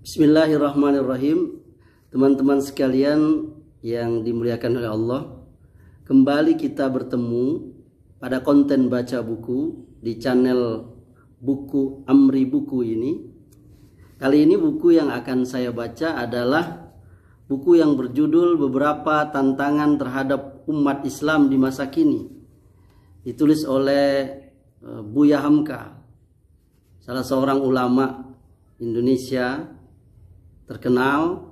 Bismillahirrahmanirrahim. Teman-teman sekalian yang dimuliakan oleh Allah, kembali kita bertemu pada konten baca buku di channel Buku Amri Buku ini. Kali ini buku yang akan saya baca adalah buku yang berjudul Beberapa Tantangan Terhadap Umat Islam di Masa Kini. Ditulis oleh Buya Hamka, salah seorang ulama Indonesia terkenal,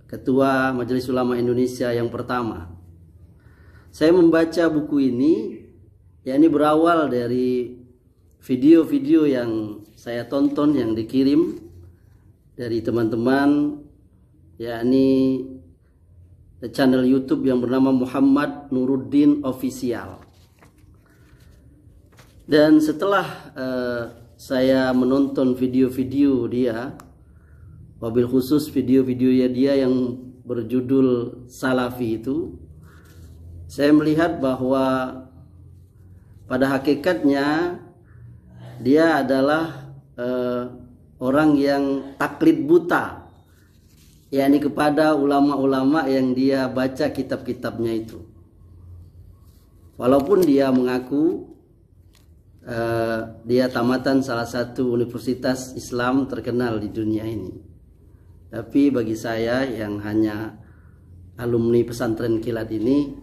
Ketua Majelis Ulama Indonesia yang pertama. Saya membaca buku ini, yakni berawal dari video-video yang saya tonton yang dikirim dari teman-teman, yakni channel YouTube yang bernama Muhammad Nuruddin Official. Dan setelah saya menonton video-video dia, wabil khusus video-videonya dia yang berjudul Salafi itu, saya melihat bahwa pada hakikatnya dia adalah orang yang taklid buta, yakni kepada ulama-ulama yang dia baca kitab-kitabnya itu. Walaupun dia mengaku dia tamatan salah satu universitas Islam terkenal di dunia ini, tapi bagi saya yang hanya alumni pesantren kilat ini,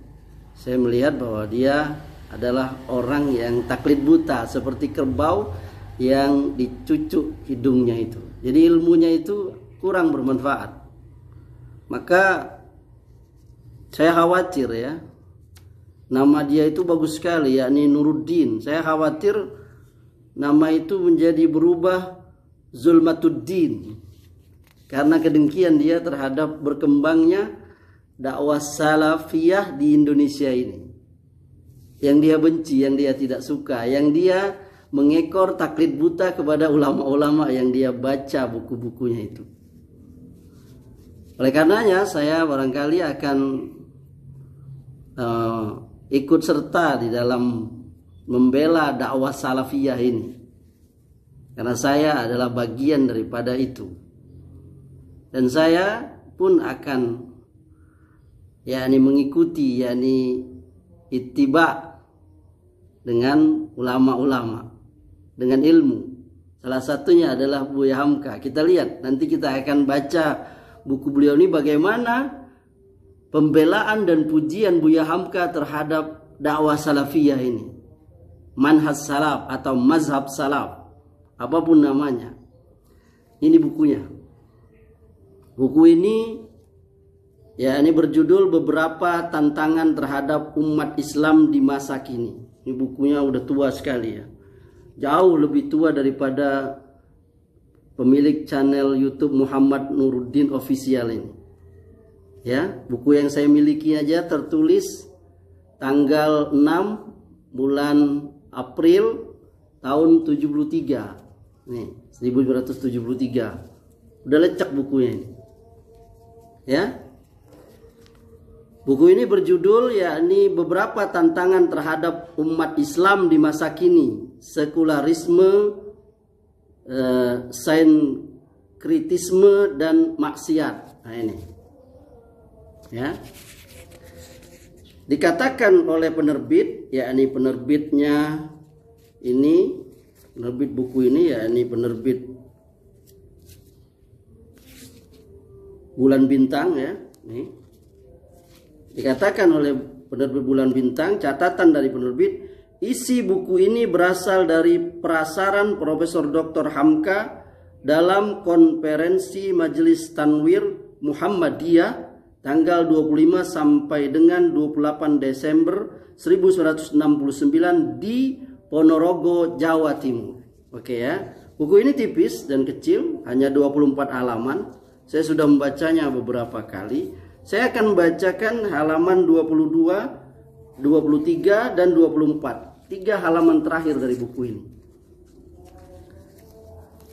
saya melihat bahwa dia adalah orang yang taklid buta, seperti kerbau yang dicucuk hidungnya itu. Jadi ilmunya itu kurang bermanfaat. Maka saya khawatir ya, nama dia itu bagus sekali, yakni Nuruddin. Saya khawatir nama itu menjadi berubah Zulmatuddin, karena kedengkian dia terhadap berkembangnya dakwah salafiyah di Indonesia ini. Yang dia benci, yang dia tidak suka, yang dia mengekor taklid buta kepada ulama-ulama yang dia baca buku-bukunya itu. Oleh karenanya saya barangkali akan ikut serta di dalam membela dakwah salafiyah ini, karena saya adalah bagian daripada itu. Dan saya pun akan yakni mengikuti, yakni ittiba dengan ulama-ulama, dengan ilmu. Salah satunya adalah Buya Hamka. Kita lihat, nanti kita akan baca buku beliau ini bagaimana pembelaan dan pujian Buya Hamka terhadap dakwah salafiyah ini. Manhaj salaf atau mazhab salaf, apapun namanya. Ini bukunya. Buku ini ini berjudul Beberapa Tantangan Terhadap Umat Islam di Masa Kini. Ini bukunya udah tua sekali ya. Jauh lebih tua daripada pemilik channel YouTube Muhammad Nuruddin Official ini. Ya, buku yang saya miliki aja tertulis tanggal 6 bulan April tahun 73. Nih, 1973. Udah lecek bukunya ini. Ya. Buku ini berjudul yakni Beberapa Tantangan Terhadap Umat Islam di Masa Kini, Sekularisme, Sinkritisme dan Maksiat. Nah ini. Ya. Dikatakan oleh penerbit, yakni penerbitnya ini, penerbit buku ini yakni penerbit Bulan Bintang ya. Nih. Dikatakan oleh penerbit Bulan Bintang, catatan dari penerbit, isi buku ini berasal dari prasaran Profesor Dr. Hamka dalam konferensi Majelis Tanwir Muhammadiyah tanggal 25 sampai dengan 28 Desember 1969 di Ponorogo, Jawa Timur. Oke ya. Buku ini tipis dan kecil, hanya 24 halaman. Saya sudah membacanya beberapa kali. Saya akan membacakan halaman 22, 23, dan 24. 3 halaman terakhir dari buku ini.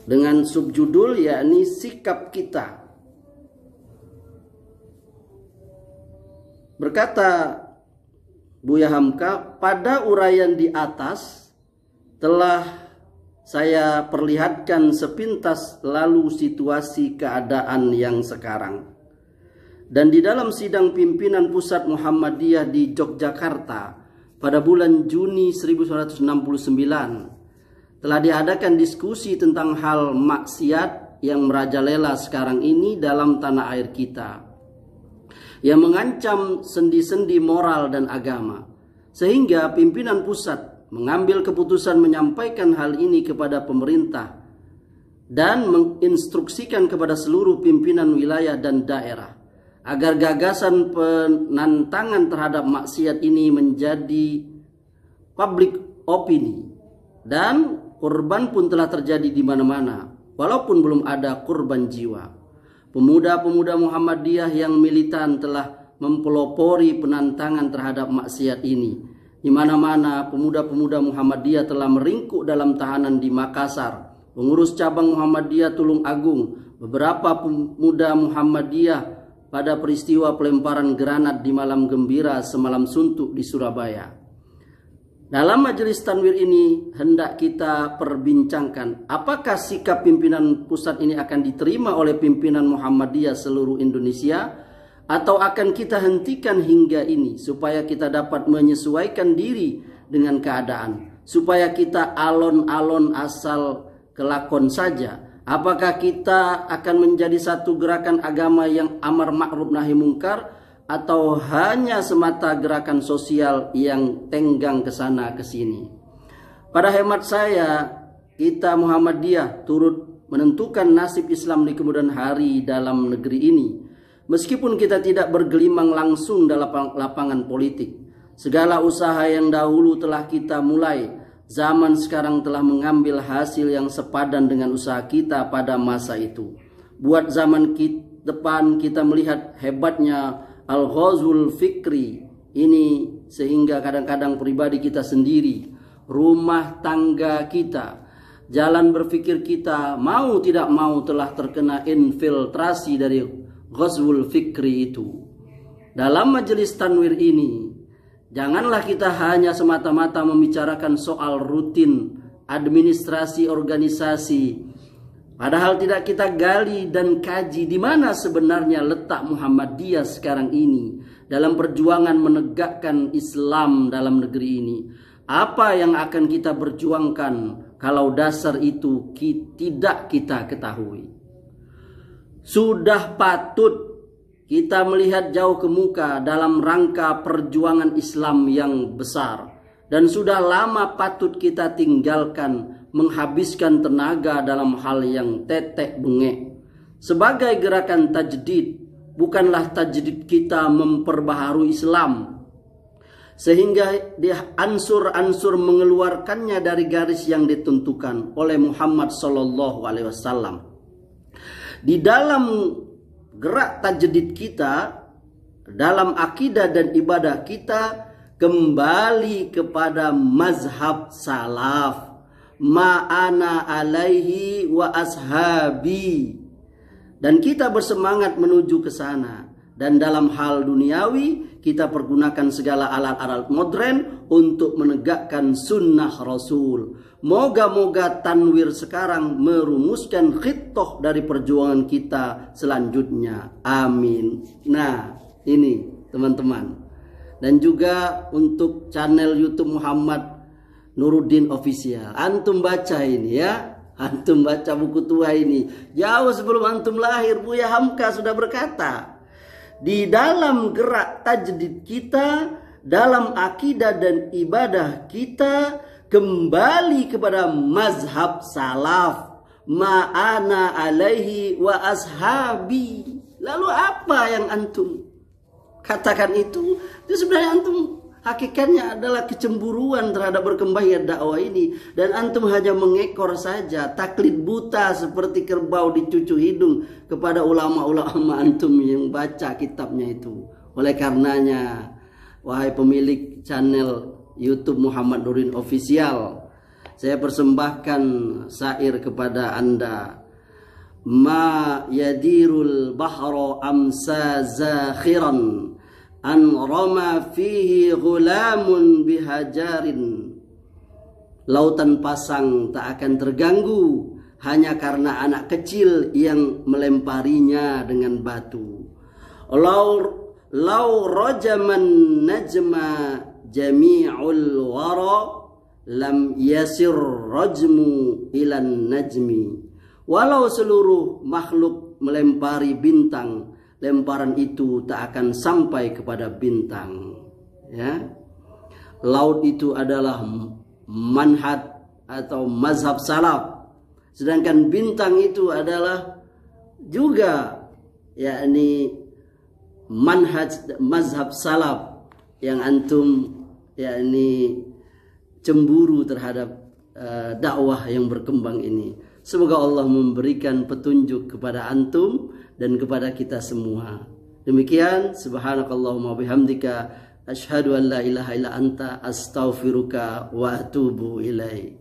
Dengan subjudul yakni Sikap Kita. Berkata Buya Hamka, pada uraian di atas telah saya perlihatkan sepintas lalu situasi keadaan yang sekarang. Dan di dalam sidang pimpinan pusat Muhammadiyah di Yogyakarta pada bulan Juni 1969 telah diadakan diskusi tentang hal maksiat yang merajalela sekarang ini dalam tanah air kita, yang mengancam sendi-sendi moral dan agama, sehingga pimpinan pusat mengambil keputusan menyampaikan hal ini kepada pemerintah dan menginstruksikan kepada seluruh pimpinan wilayah dan daerah agar gagasan penantangan terhadap maksiat ini menjadi public opini, dan korban pun telah terjadi di mana-mana walaupun belum ada korban jiwa. Pemuda-pemuda Muhammadiyah yang militan telah mempelopori penantangan terhadap maksiat ini. Di mana-mana pemuda-pemuda Muhammadiyah telah meringkuk dalam tahanan di Makassar. Pengurus cabang Muhammadiyah Tulung Agung, beberapa pemuda Muhammadiyah pada peristiwa pelemparan granat di Malam Gembira semalam suntuk di Surabaya. Dalam majelis tanwir ini hendak kita perbincangkan apakah sikap pimpinan pusat ini akan diterima oleh pimpinan Muhammadiyah seluruh Indonesia, atau akan kita hentikan hingga ini supaya kita dapat menyesuaikan diri dengan keadaan, supaya kita alon-alon asal kelakon saja. Apakah kita akan menjadi satu gerakan agama yang amar ma'ruf nahi mungkar, atau hanya semata gerakan sosial yang tenggang ke sana ke sini? Pada hemat saya, kita Muhammadiyah turut menentukan nasib Islam di kemudian hari dalam negeri ini. Meskipun kita tidak bergelimang langsung dalam lapangan politik, segala usaha yang dahulu telah kita mulai, zaman sekarang telah mengambil hasil yang sepadan dengan usaha kita pada masa itu. Buat zaman depan kita melihat hebatnya al-ghazwul fikri ini, sehingga kadang-kadang pribadi kita sendiri, rumah tangga kita, jalan berpikir kita, mau tidak mau telah terkena infiltrasi dari ghazwul fikri itu. Dalam majelis tanwir ini, janganlah kita hanya semata-mata membicarakan soal rutin administrasi organisasi, padahal tidak kita gali dan kaji di mana sebenarnya letak Muhammadiyah sekarang ini dalam perjuangan menegakkan Islam dalam negeri ini. Apa yang akan kita perjuangkan kalau dasar itu tidak kita ketahui? Sudah patut kita melihat jauh ke muka dalam rangka perjuangan Islam yang besar, dan sudah lama patut kita tinggalkan menghabiskan tenaga dalam hal yang tetek bengek. Sebagai gerakan tajdid, bukanlah tajdid kita memperbaharui Islam sehingga ansur-ansur mengeluarkannya dari garis yang ditentukan oleh Muhammad SAW. Di dalam gerak tajdid kita, dalam akidah dan ibadah kita, kembali kepada mazhab salaf, ma'ana alaihi wa ashabi, dan kita bersemangat menuju ke sana. Dan dalam hal duniawi, kita pergunakan segala alat-alat modern untuk menegakkan sunnah Rasul. Moga-moga tanwir sekarang merumuskan khittah dari perjuangan kita selanjutnya. Amin. Nah, ini teman-teman. Dan juga untuk channel YouTube Muhammad Nuruddin Official. Antum baca ini ya. Antum baca buku tua ini. Jauh sebelum antum lahir, Buya Hamka sudah berkata, di dalam gerak tajdid kita, dalam akidah dan ibadah kita, kembali kepada mazhab salaf, ma'ana alaihi wa ashabi. Lalu apa yang antum katakan itu sebenarnya antum hakikatnya adalah kecemburuan terhadap berkembangnya dakwah ini, dan antum hanya mengekor saja, taklid buta seperti kerbau dicucu hidung kepada ulama-ulama antum yang baca kitabnya itu. Oleh karenanya, wahai pemilik channel YouTube Muhammad Nuruddin Official, saya persembahkan syair kepada Anda. Ma yadirul bahra amsa zakhiran an rama fihi ghulamun bihajarin Lautan pasang tak akan terganggu hanya karena anak kecil yang melemparinya dengan batu. Lau rajaman najma jami'ul wara lam yasir rajmu ilan najmi. Walau seluruh makhluk melempari bintang, lemparan itu tak akan sampai kepada bintang. Ya. Laut itu adalah manhaj atau mazhab salaf, sedangkan bintang itu adalah juga yakni manhaj mazhab salaf yang antum yakni cemburu terhadap dakwah yang berkembang ini. Semoga Allah memberikan petunjuk kepada antum dan kepada kita semua. Demikian, subhanakallahumma bihamdika asyhadu an la ilaha illa anta astaghfiruka wa atubu ilaik.